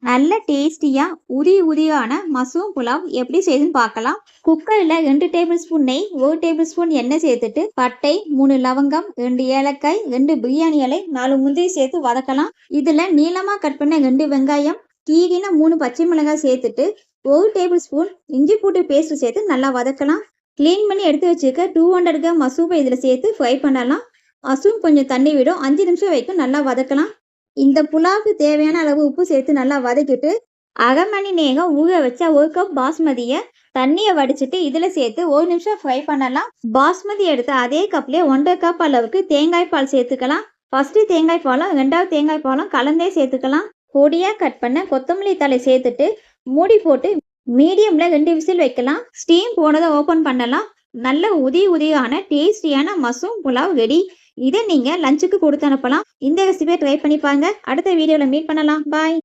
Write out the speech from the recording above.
நல்ல டேஸ்டியா உதியான மஷ்ரூம் புலாவ் எப்படி செய்யுதுன்னு பார்க்கலாம். குக்கர்ல 2 டேபிள் ஸ்பூன் நெய், 1 டேபிள் ஸ்பூன் எண்ணெய் சேர்த்துட்டு பட்டை, 3 லவங்கம், 2 ஏலக்காய், 2 பிரியாணி இலை, 4 முந்திரி சேர்த்து வதக்கலாம். இதுல நீளமா கட் பண்ண 2 வெங்காயம், கீரின 3 பச்சை மிளகாய் சேர்த்துட்டு 1 டேபிள் ஸ்பூன் இஞ்சி பூண்டு பேஸ்ட் சேர்த்து நல்லா வதக்கலாம். கிளீன் பண்ணி எடுத்து வச்சுக்க 200 கிராம் மஷ்ரூமை இதில் சேர்த்து ஃப்ரை பண்ணலாம். மஷ்ரூம் கொஞ்சம் தண்ணி விடும். 5 நிமிஷம் வரைக்கும் நல்லா வதக்கலாம். இந்த புலாவுக்கு தேவையான அளவு உப்பு சேர்த்து நல்லா வதக்கிட்டு, அரை மணி நேரம் ஊற வச்ச 1 கப் பாஸ்மதியை தண்ணியை வடிச்சிட்டு இதில் சேர்த்து 1 நிமிஷம் ஃப்ரை பண்ணலாம். பாஸ்மதி எடுத்து அதே கப்லேயே 1.5 கப் அளவுக்கு தேங்காய் பால் சேர்த்துக்கலாம். ஃபர்ஸ்ட் தேங்காய் பாலும் 2வது தேங்காய் பாலும் கலந்தே சேர்த்துக்கலாம். பொடியாக கட் பண்ண கொத்தமல்லி தழை சேர்த்துட்டு மூடி போட்டு மீடியம்ல 2 விசில் வைக்கலாம். ஸ்டீம் போனதை ஓப்பன் பண்ணலாம். நல்ல உதியான டேஸ்டியான மஷ்ரூம் புலாவ் ரெடி. இதை நீங்க லஞ்சுக்கு கொடுத்து அனுப்பலாம். இந்த ரெசிபியை ட்ரை பண்ணி பாருங்க. அடுத்த வீடியோல மீட் பண்ணலாம். பாய்.